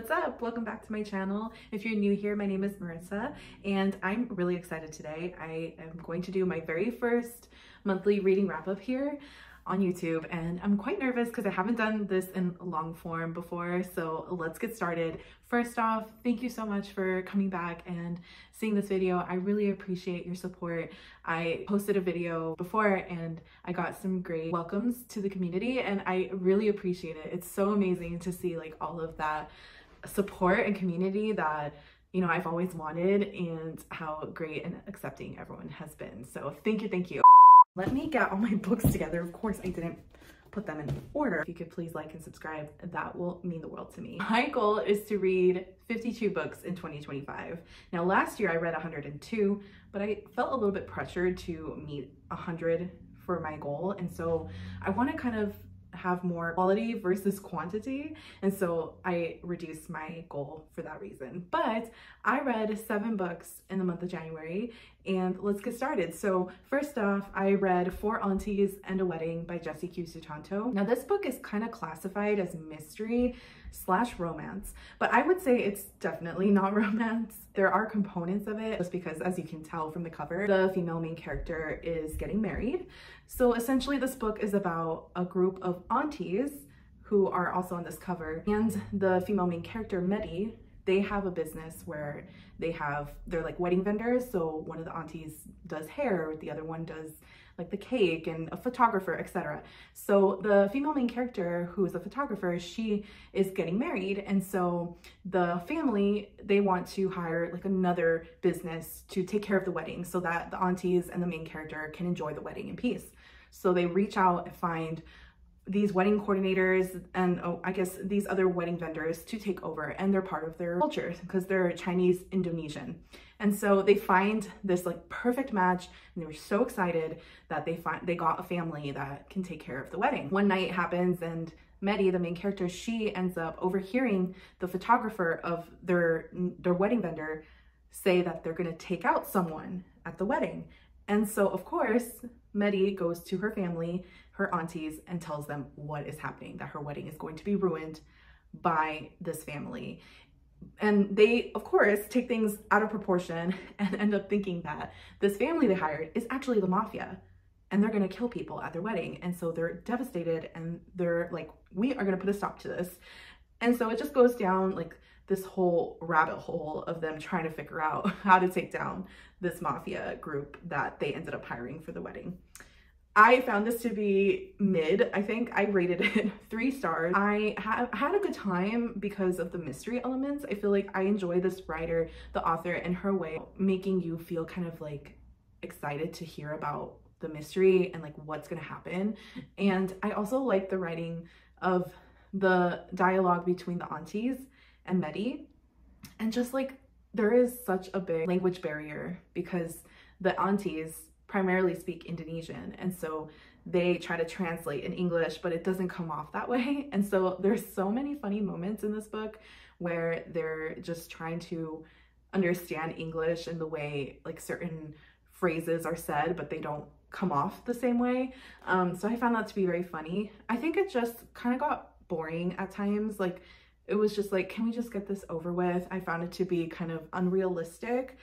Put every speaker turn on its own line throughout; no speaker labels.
What's up? Welcome back to my channel. If you're new here, my name is Marissa and I'm really excited today. I am going to do my very first monthly reading wrap-up here on YouTube, and I'm quite nervous because I haven't done this in long form before, so let's get started. First off, thank you so much for coming back and seeing this video. I really appreciate your support. I posted a video before and I got some great welcomes to the community and I really appreciate it. It's so amazing to see like all of that support and community that I've always wanted, and how great and accepting everyone has been. So thank you, thank you. Let me get all my books together. Of course, I didn't put them in order. If you could please like and subscribe, that will mean the world to me. My goal is to read 52 books in 2025. Now, last year I read 102, but I felt a little bit pressured to meet 100 for my goal. And so I want to kind of have more quality versus quantity, and so I reduced my goal for that reason. But I read 7 books in the month of January, and let's get started. So first off, I read 4 Aunties and a Wedding by Jessie Q. Sutanto. Now this book is kind of classified as mystery / romance, but I would say it's definitely not romance. There are components of it, just because, as you can tell from the cover, the female main character is getting married. So essentially this book is about a group of aunties who are also on this cover, and the female main character, Medi, they have a business where they're like wedding vendors. So one of the aunties does hair, the other one does like the cake, and a photographer, etc. So the female main character, who is a photographer, she is getting married, and so the family, they want to hire like another business to take care of the wedding so that the aunties and the main character can enjoy the wedding in peace. So they reach out and find these wedding coordinators and I guess these other wedding vendors to take over, and they're part of their culture because they're Chinese Indonesian. And so they find this like perfect match, and they were so excited that they got a family that can take care of the wedding. One night happens and Medi, the main character, she ends up overhearing the photographer of their wedding vendor say that they're going to take out someone at the wedding. And so of course Medi goes to her family, her aunties, and tells them what is happening, that her wedding is going to be ruined by this family. And they, of course, take things out of proportion and end up thinking that this family they hired is actually the mafia, and they're going to kill people at their wedding. And so they're devastated, and they're like, we are going to put a stop to this. And so it just goes down like this whole rabbit hole of them trying to figure out how to take down this mafia group that they ended up hiring for the wedding. I found this to be mid. I think I rated it 3 stars. I had a good time because of the mystery elements. I feel like I enjoy this writer, the author, and her way making you feel kind of like excited to hear about the mystery and like what's gonna happen. And I also like the writing of the dialogue between the aunties and Medi, and just like there is such a big language barrier because the aunties primarily speak Indonesian, and so they try to translate in English, but it doesn't come off that way. And so there's so many funny moments in this book where they're just trying to understand English in the way like certain phrases are said, but they don't come off the same way. So I found that to be very funny. I think it just kind of got boring at times. Like it was just like, can we just get this over with? I found it to be kind of unrealistic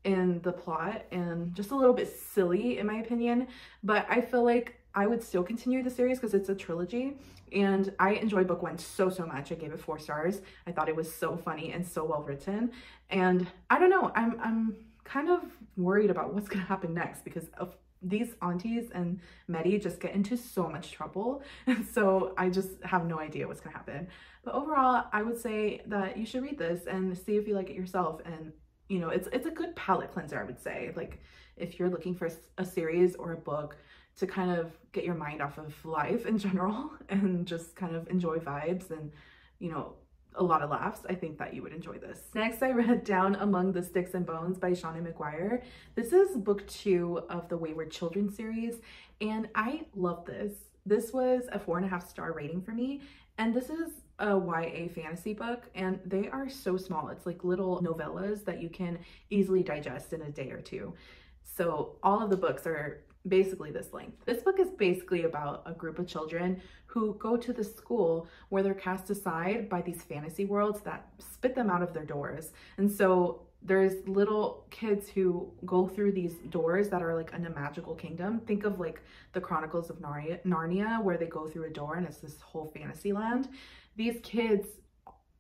in the plot and just a little bit silly in my opinion, but I feel like I would still continue the series because it's a trilogy, and I enjoyed book 1 so much. I gave it 4 stars. I thought it was so funny and so well written, and I don't know, I'm kind of worried about what's gonna happen next because of these aunties and Medi just get into so much trouble, and so I just have no idea what's gonna happen. But overall, I would say that you should read this and see if you like it yourself. And it's a good palate cleanser, I would say. Like if you're looking for a series or a book to kind of get your mind off of life in general and just kind of enjoy vibes and a lot of laughs, I think that you would enjoy this. Next, I read Down Among the Sticks and Bones by Shauna McGuire. This is book 2 of the Wayward Children series, and I love this. This was a 4.5 star rating for me, and this is a YA fantasy book, and they are so small. It's like little novellas that you can easily digest in a day or 2. So all of the books are basically this length. This book is basically about a group of children who go to the school where they're cast aside by these fantasy worlds that spit them out of their doors. And so there's little kids who go through these doors that are like in a magical kingdom. Think of like the Chronicles of Narnia, where they go through a door and it's this whole fantasy land. These kids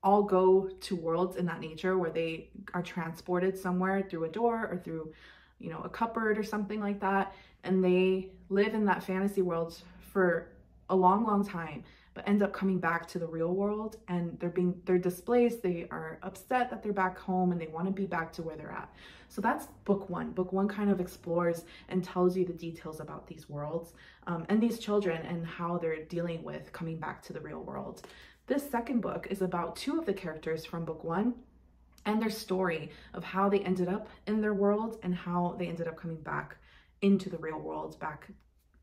all go to worlds in that nature where they are transported somewhere through a door or through, you know, a cupboard or something like that. And they live in that fantasy world for a long time, but end up coming back to the real world, and they're displaced. They are upset that they're back home and they want to be back to where they're at. So that's book one. Book one kind of explores and tells you the details about these worlds and these children and how they're dealing with coming back to the real world. This second book is about two of the characters from book one and their story of how they ended up in their world and how they ended up coming back into the real world, back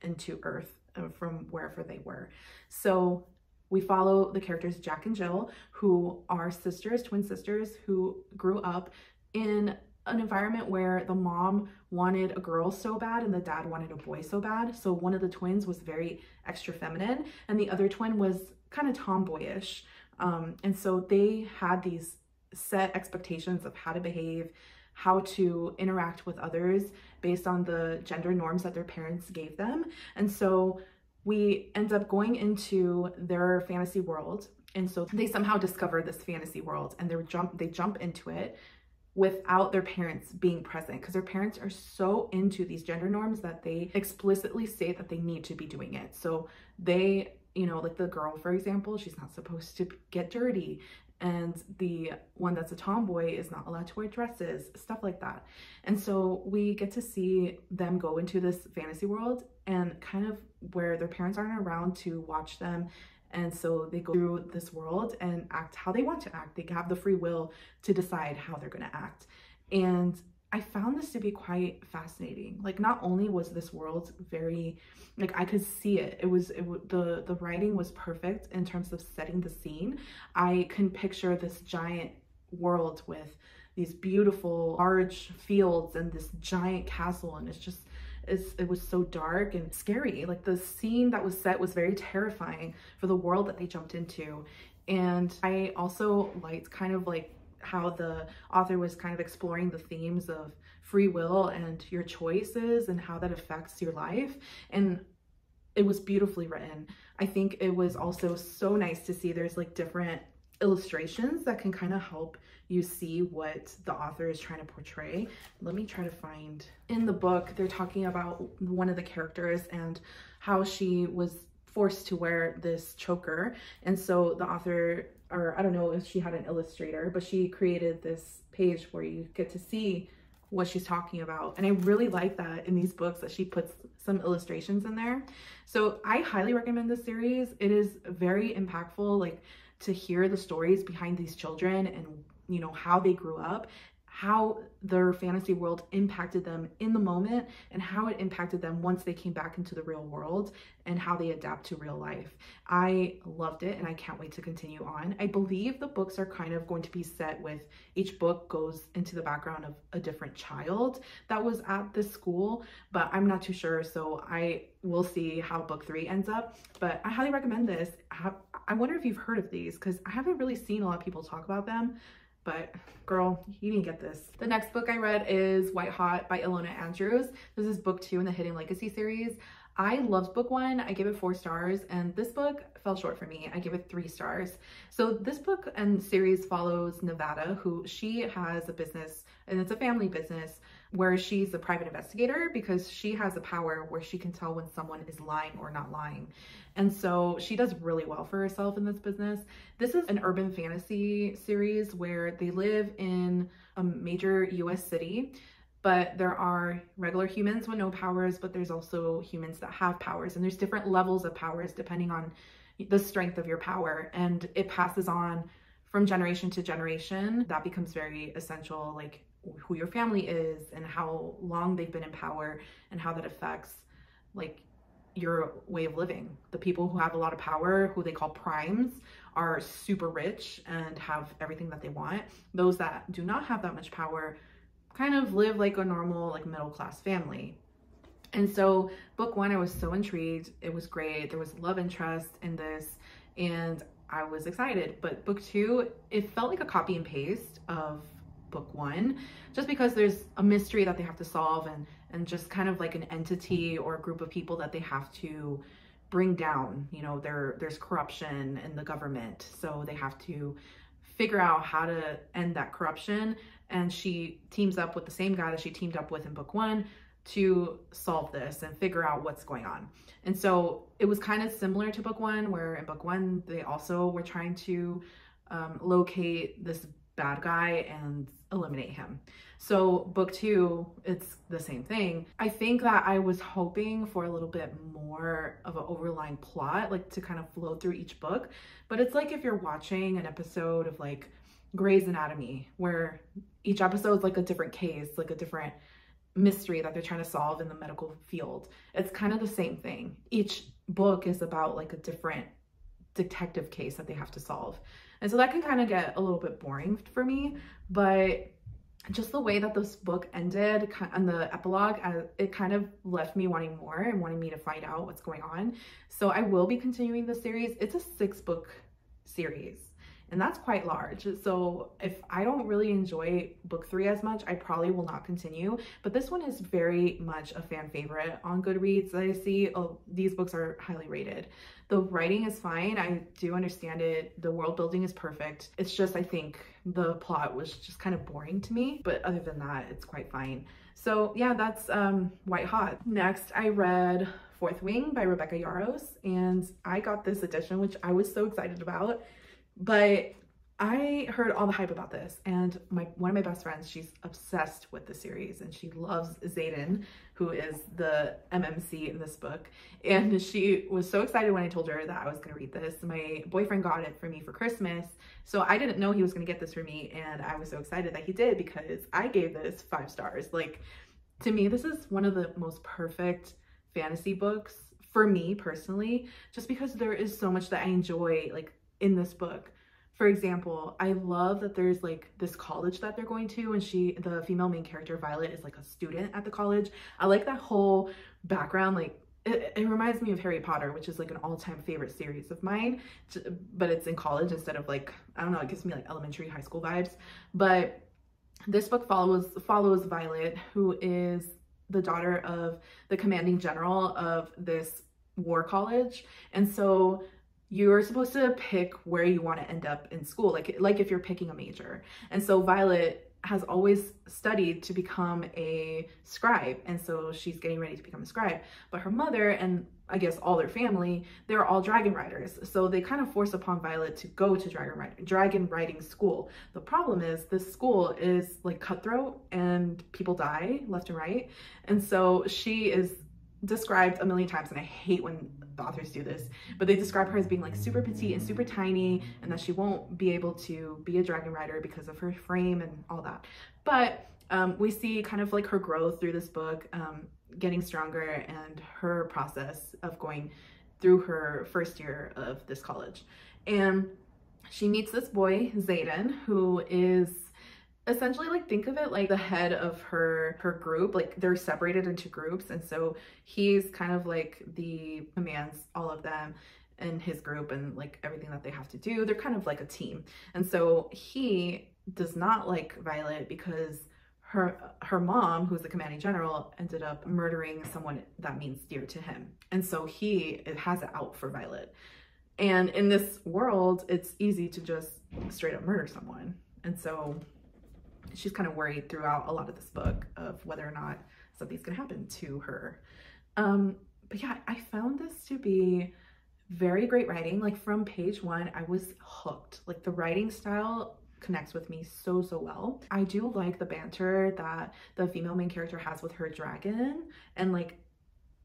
into Earth from wherever they were. So we follow the characters Jack and Jill, who are sisters, twin sisters, who grew up in an environment where the mom wanted a girl so bad and the dad wanted a boy so bad. So one of the twins was very extra feminine and the other twin was kind of tomboyish. And so they had these set expectations of how to behave, how to interact with others based on the gender norms that their parents gave them. And so we end up going into their fantasy world. And so they somehow discover this fantasy world and they jump into it without their parents being present, because their parents are so into these gender norms that they explicitly say that they need to be doing it. So they, you know, like the girl, for example, she's not supposed to get dirty. And the one that's a tomboy is not allowed to wear dresses, stuff like that. And so we get to see them go into this fantasy world and kind of where their parents aren't around to watch them. And so they go through this world and act how they want to act. They have the free will to decide how they're going to act. And I found this to be quite fascinating. Like, not only was this world very, like, I could see it. The writing was perfect in terms of setting the scene. I can picture this giant world with these beautiful large fields and this giant castle, and it was so dark and scary. Like, the scene that was set was very terrifying for the world that they jumped into. And I also liked kind of like how the author was kind of exploring the themes of free will and your choices and how that affects your life. And it was beautifully written. I think it was also so nice to see there's like different illustrations that can kind of help you see what the author is trying to portray. Let me try to find. In the book, they're talking about one of the characters and how she was forced to wear this choker. And so the author, or I don't know if she had an illustrator, but she created this page where you get to see what she's talking about. And I really like that in these books that she puts some illustrations in there. So I highly recommend this series. It is very impactful, like, to hear the stories behind these children and, you know, how they grew up, how their fantasy world impacted them in the moment, and how it impacted them once they came back into the real world, and how they adapt to real life. I loved it and I can't wait to continue on. I believe the books are kind of going to be set with each book goes into the background of a different child that was at this school, but I'm not too sure. So I will see how book 3 ends up, but I highly recommend this. I wonder if you've heard of these, because I haven't really seen a lot of people talk about them. But girl, you didn't get this. The next book I read is White Hot by Ilona Andrews. This is book 2 in the Hidden Legacy series. I loved book 1. I gave it 4 stars, and this book fell short for me. I gave it 3 stars. So this book and series follows Nevada, who she has a business, and it's a family business, where she's a private investigator because she has a power where she can tell when someone is lying or not lying. And so she does really well for herself in this business. This is an urban fantasy series where they live in a major US city, but there are regular humans with no powers, but there's also humans that have powers, and there's different levels of powers depending on the strength of your power, and it passes on from generation to generation. That becomes very essential, like who your family is and how long they've been in power and how that affects like your way of living. The people who have a lot of power, who they call primes, are super rich and have everything that they want. Those that do not have that much power kind of live like a normal, like middle-class family. And so book one, I was so intrigued. It was great. There was love interest in this and I was excited. But book two, it felt like a copy and paste of book one, just because there's a mystery that they have to solve and just kind of like an entity or a group of people that they have to bring down. You know, there's corruption in the government, so they have to figure out how to end that corruption. And she teams up with the same guy that she teamed up with in book one to solve this and figure out what's going on. And so it was kind of similar to book one, where in book one, they also were trying to locate this bad guy and eliminate him. So book two, it's the same thing. I think that I was hoping for a little bit more of an overlying plot, like to kind of flow through each book. But it's like if you're watching an episode of like Grey's Anatomy, where each episode is like a different case, like a different mystery that they're trying to solve in the medical field. It's kind of the same thing. Each book is about like a different detective case that they have to solve. And so that can kind of get a little bit boring for me, but just the way that this book ended and the epilogue, it kind of left me wanting more and wanting me to find out what's going on. So I will be continuing the series. It's a 6-book series, and that's quite large. So if I don't really enjoy book 3 as much, I probably will not continue. But this one is very much a fan favorite on Goodreads that I see. Oh, these books are highly rated. The writing is fine. I do understand it. The world building is perfect. It's just, I think the plot was just kind of boring to me. But other than that, it's quite fine. So yeah, that's White Hot. Next, I read Fourth Wing by Rebecca Yarros, and I got this edition, which I was so excited about. But I heard all the hype about this, and one of my best friends, she's obsessed with the series, and she loves Xaden, who is the MMC in this book. And she was so excited when I told her that I was going to read this. My boyfriend got it for me for Christmas, so I didn't know he was going to get this for me, and I was so excited that he did, because I gave this 5 stars. Like, to me, this is one of the most perfect fantasy books for me personally, just because there is so much that I enjoy, like, in this book. For example, I love that there's like this college that they're going to, and the female main character, Violet, is like a student at the college. I like that whole background. Like it reminds me of Harry Potter, which is like an all-time favorite series of mine, but it's in college instead of like, I don't know, it gives me like elementary, high school vibes. But this book follows Violet, who is the daughter of the commanding general of this war college. And so you're supposed to pick where you want to end up in school, like if you're picking a major. And so Violet has always studied to become a scribe, and so she's getting ready to become a scribe. But her mother and I guess all their family, they're all dragon riders, so they kind of force upon Violet to go to dragon riding school. The problem is this school is like cutthroat and people die left and right, and so she is described a million times, and I hate when the authors do this, but they describe her as being like super petite and super tiny, and that she won't be able to be a dragon rider because of her frame and all that. But we see kind of like her growth through this book, getting stronger, and her process of going through her first year of this college. And she meets this boy, Xaden, who is essentially, like, think of it like the head of her group. Like, they're separated into groups, and so he's kind of like the commands all of them in his group and like everything that they have to do. They're kind of like a team. And so he does not like Violet because her mom, who's the commanding general, ended up murdering someone that means dear to him. And so he has it out for Violet. And in this world, it's easy to just straight up murder someone. And so she's kind of worried throughout a lot of this book of whether or not something's gonna happen to her. But yeah, I found this to be very great writing. Like, from page 1, I was hooked. Like, the writing style connects with me so well. I do like the banter that the female main character has with her dragon, and like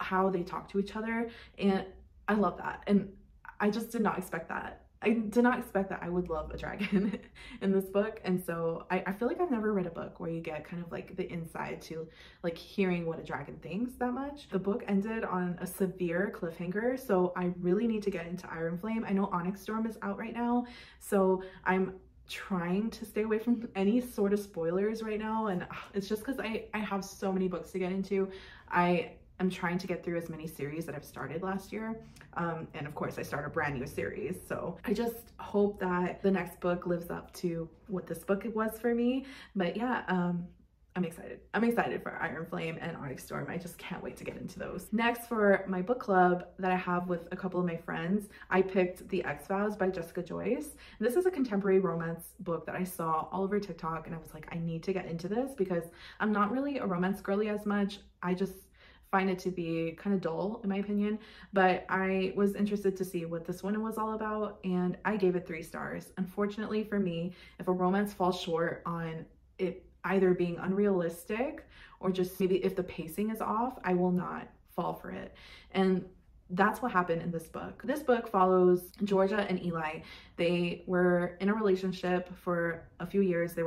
how they talk to each other, and I love that. And I just did not expect that. I did not expect that I would love a dragon in this book. And so I feel like I've never read a book where you get kind of like the inside to like hearing what a dragon thinks that much. The book ended on a severe cliffhanger, so I really need to get into Iron Flame. I know Onyx Storm is out right now, so I'm trying to stay away from any sort of spoilers right now. And it's just because I have so many books to get into. I'm I'm trying to get through as many series that I've started last year. And of course I start a brand new series. So I just hope that the next book lives up to what this book was for me. But yeah, I'm excited. I'm excited for Iron Flame and Onyx Storm. I just can't wait to get into those. Next, for my book club that I have with a couple of my friends, I picked The Vows by Jessica Joyce. This is a contemporary romance book that I saw all over TikTok, and I was like, I need to get into this because I'm not really a romance girly as much. I just find it to be kind of dull in my opinion, but I was interested to see what this one was all about, and I gave it 3 stars. Unfortunately for me, if a romance falls short on it either being unrealistic or just maybe if the pacing is off, I will not fall for it. And that's what happened in this book. This book follows Georgia and Eli. They were in a relationship for a few years. They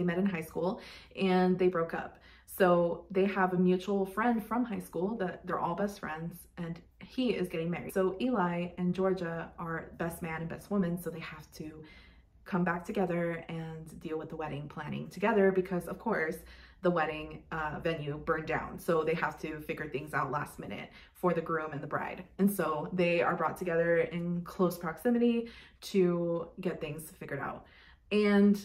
met in high school and they broke up. So they have a mutual friend from high school that they're all best friends, and he is getting married. So Eli and Georgia are best man and best woman, so they have to come back together and deal with the wedding planning together because of course the wedding venue burned down. So they have to figure things out last minute for the groom and the bride. And so they are brought together in close proximity to get things figured out. And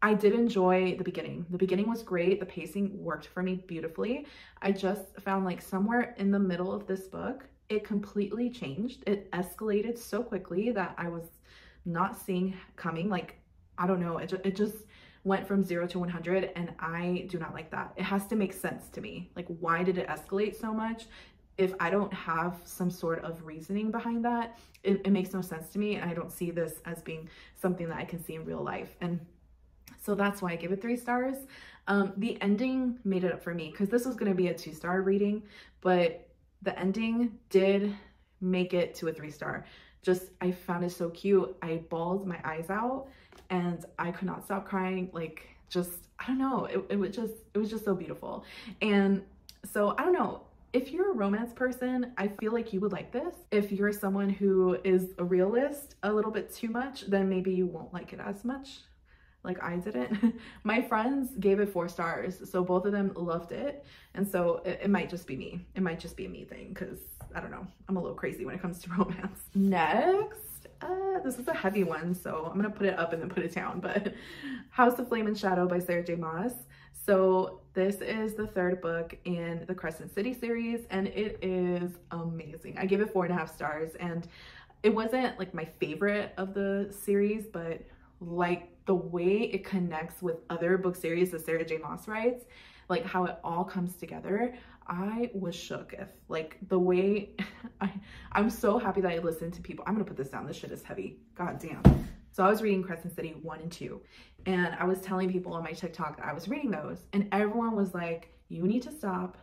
I did enjoy the beginning. The beginning was great. The pacing worked for me beautifully. I just found like somewhere in the middle of this book, it completely changed. It escalated so quickly that I was not seeing coming. Like, I don't know, it just went from 0 to 100, and I do not like that. It has to make sense to me. Like, why did it escalate so much? If I don't have some sort of reasoning behind that, it makes no sense to me, and I don't see this as being something that I can see in real life. And so that's why I give it 3 stars. The ending made it up for me because this was going to be a 2-star reading, but the ending did make it to a 3-star. Just, I found it so cute. I bawled my eyes out and I could not stop crying. Like, just, I don't know, it was just so beautiful. And so I don't know, if you're a romance person, I feel like you would like this. If you're someone who is a realist a little bit too much, then maybe you won't like it as much. Like I didn't. My friends gave it 4 stars, so both of them loved it. And so it might just be me. It might just be a me thing because I don't know, I'm a little crazy when it comes to romance. Next, this is a heavy one, so I'm gonna put it up and then put it down, but House of Flame and Shadow by Sarah J. Maas. So this is the 3rd book in the Crescent City series, and it is amazing. I gave it 4.5 stars, and it wasn't like my favorite of the series, but like the way it connects with other book series that Sarah J. Maas writes, like how it all comes together, I was shook. If like the way I'm so happy that I listened to people. I'm gonna put this down. This shit is heavy. God damn. So I was reading Crescent City 1 and 2, and I was telling people on my TikTok that I was reading those, and everyone was like, you need to stop,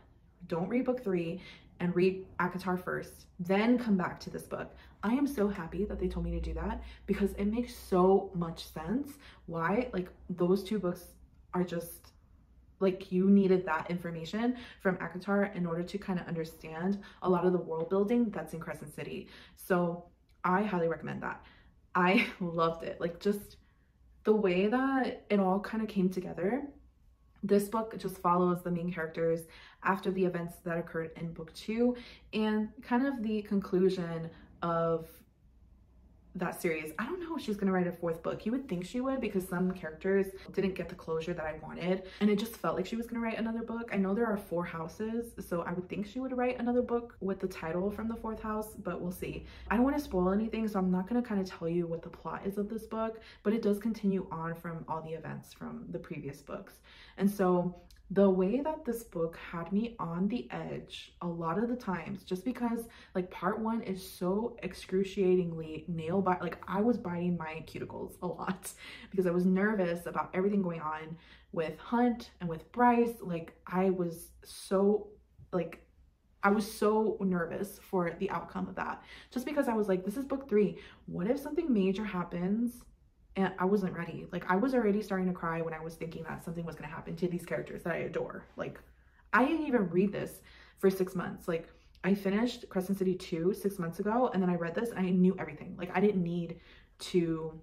don't read book 3 and read ACOTAR first, then come back to this book. I am so happy that they told me to do that because it makes so much sense why like those 2 books are just like, you needed that information from ACOTAR in order to kind of understand a lot of the world building that's in Crescent City. So I highly recommend that. I loved it. Like, just the way that it all kind of came together. This book just follows the main characters after the events that occurred in book 2 and kind of the conclusion of that series. I don't know if she's gonna write a 4th book. You would think she would because some characters didn't get the closure that I wanted, and it just felt like she was gonna write another book. I know there are 4 houses, so I would think she would write another book with the title from the 4th house, but we'll see. I don't want to spoil anything, so I'm not gonna kind of tell you what the plot is of this book, but it does continue on from all the events from the previous books. And so the way that this book had me on the edge a lot of the times, just because like part 1 is so excruciatingly nail bite, like I was biting my cuticles a lot because I was nervous about everything going on with Hunt and with Bryce. Like I was so nervous for the outcome of that, just because I was like, this is book 3. What if something major happens? And I wasn't ready. Like I was already starting to cry when I was thinking that something was going to happen to these characters that I adore. Like I didn't even read this for 6 months. Like I finished Crescent City 2 6 months ago, and then I read this and I knew everything. Like I didn't need to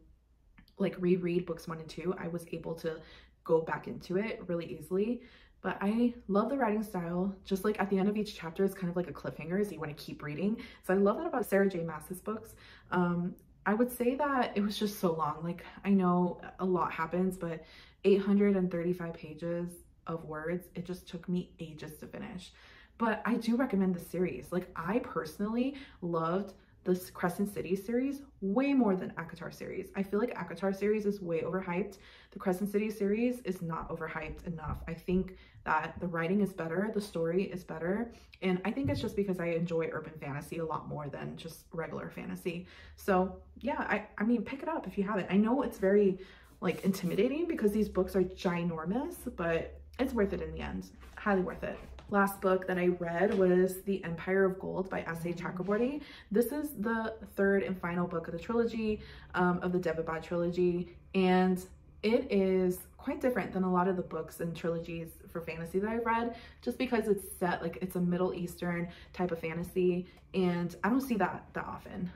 like reread books 1 and 2. I was able to go back into it really easily. but I love the writing style. Just like at the end of each chapter is kind of like a cliffhanger, so you want to keep reading. So I love that about Sarah J. Maas's books. I would say that it was just so long. Like, I know a lot happens, but 835 pages of words, it just took me ages to finish. But I do recommend the series. Like, I personally loved this Crescent City series way more than ACOTAR series. I feel like ACOTAR series is way overhyped. The Crescent City series is not overhyped enough. I think that the writing is better, the story is better, and I think it's just because I enjoy urban fantasy a lot more than just regular fantasy. So yeah, I mean, pick it up if you haven't. I know it's very like intimidating because these books are ginormous, but it's worth it in the end. Highly worth it. Last book that I read was The Empire of Gold by S.A. Chakraborty. This is the third and final book of the trilogy, of the Devabad trilogy, and it is quite different than a lot of the books and trilogies for fantasy that I've read, just because it's set, like, it's a Middle Eastern type of fantasy, and I don't see that often.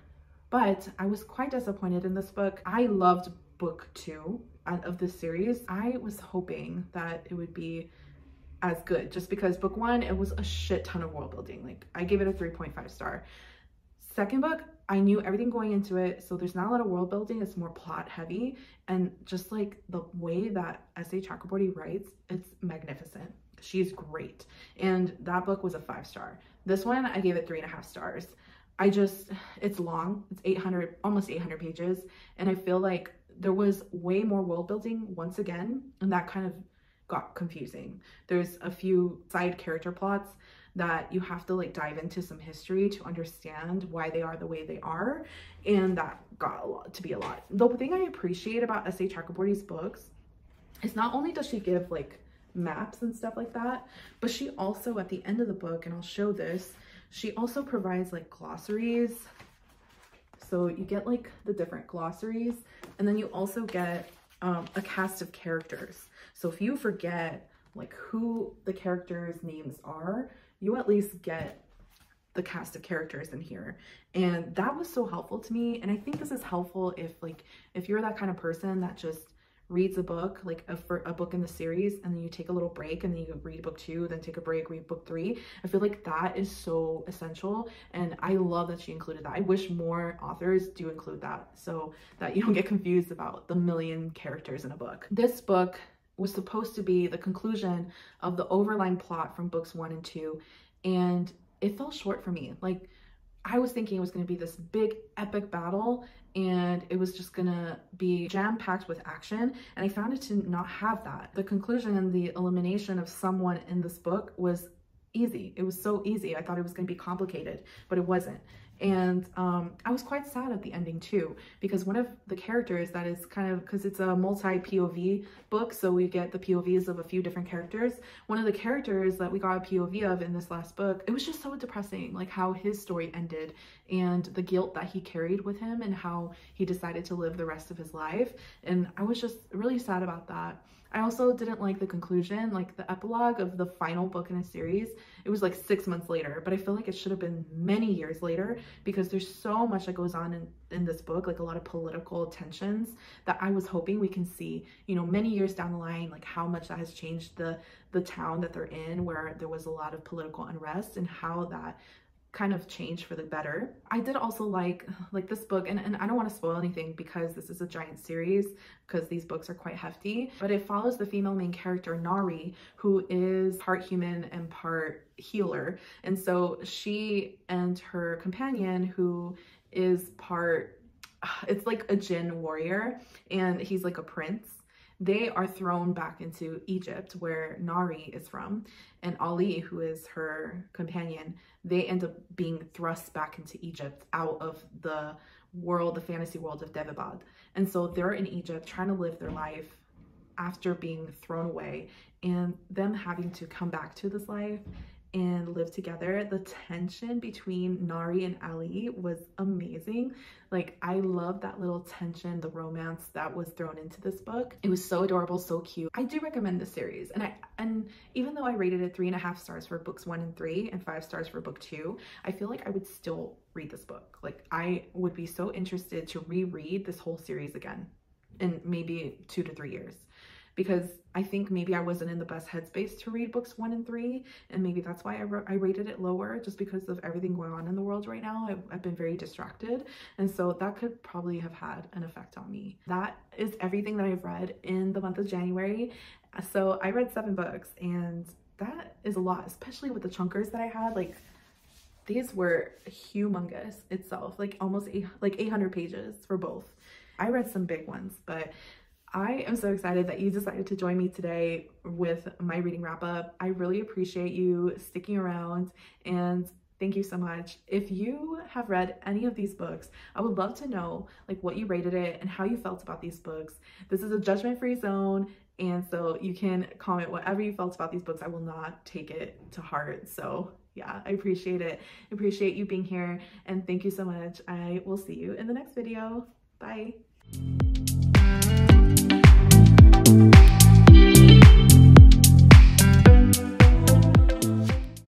But I was quite disappointed in this book. I loved book 2 of this series. I was hoping that it would be as good, just because book 1, it was a shit ton of world building. Like, I gave it a 3.5 star. Second book, I knew everything going into it, so there's not a lot of world building. It's more plot heavy, and just like the way that S.A. Chakraborty writes, it's magnificent. She's great, and that book was a 5 star. This one, I gave it 3.5 stars. It's long. It's 800, almost 800 pages, and I feel like there was way more world building once again, and that kind of got confusing. There's a few side character plots that you have to like dive into some history to understand why they are the way they are, and that got to be a lot. The thing I appreciate about S.A. Chakraborty's books is not only does she give like maps and stuff like that, but she also, at the end of the book, and I'll show this, she also provides like glossaries. So you get like the different glossaries, and then you also get a cast of characters. So if you forget like who the characters' names are, you at least get the cast of characters in here. And that was so helpful to me. And I think this is helpful if you're that kind of person that just reads a book, like a book in the series, and then you take a little break and then you read book 2, then take a break, read book 3. I feel like that is so essential, and I love that she included that. I wish more authors do include that so that you don't get confused about the million characters in a book. This book was supposed to be the conclusion of the overlying plot from books 1 and 2, and it fell short for me. Like, I was thinking it was going to be this big epic battle, and it was just gonna be jam-packed with action, and I found it to not have that. The conclusion and the elimination of someone in this book was easy. It was so easy. I thought it was gonna be complicated, but it wasn't. And I was quite sad at the ending too, because one of the characters that is kind of, because it's a multi-POV book, so we get the POVs of a few different characters. One of the characters that we got a POV of in this last book, it was just so depressing, like how his story ended and the guilt that he carried with him and how he decided to live the rest of his life. And I was just really sad about that. I also didn't like the conclusion, like the epilogue of the final book in a series. It was like 6 months later, but I feel like it should have been many years later, because there's so much that goes on in this book, like a lot of political tensions that I was hoping we can see, you know, many years down the line, like how much that has changed the town that they're in, where there was a lot of political unrest, and how that kind of change for the better. I did also like this book, and I don't want to spoil anything because this is a giant series, because these books are quite hefty, but it follows the female main character Nari, who is part human and part healer. And so she and her companion, who is part, it's like a jinn warrior, and he's like a prince, they are thrown back into Egypt, where Nari is from, and Ali, who is her companion, they end up being thrust back into Egypt, out of the world, the fantasy world of Devabad. And so they're in Egypt trying to live their life after being thrown away, and them having to come back to this life and live together. The tension between Nari and Ali was amazing. Like, I love that little tension, the romance that was thrown into this book. It was so adorable, so cute. I do recommend this series, and even though I rated it 3.5 stars for books 1 and 3 and 5 stars for book 2, I feel like I would still read this book. Like, I would be so interested to reread this whole series again in maybe 2 to 3 years, because I think maybe I wasn't in the best headspace to read books 1 and 3, and maybe that's why I rated it lower, just because of everything going on in the world right now. I've been very distracted, and so that could probably have had an effect on me. That is everything that I've read in the month of January. So I read 7 books, and that is a lot, especially with the chunkers that I had. Like, these were humongous itself, like almost 800 pages for both. I read some big ones, but I am so excited that you decided to join me today with my reading wrap up. I really appreciate you sticking around, and thank you so much. If you have read any of these books, I would love to know like what you rated it and how you felt about these books. This is a judgment-free zone, and so you can comment whatever you felt about these books. I will not take it to heart. So yeah, I appreciate it. I appreciate you being here, and thank you so much. I will see you in the next video. Bye.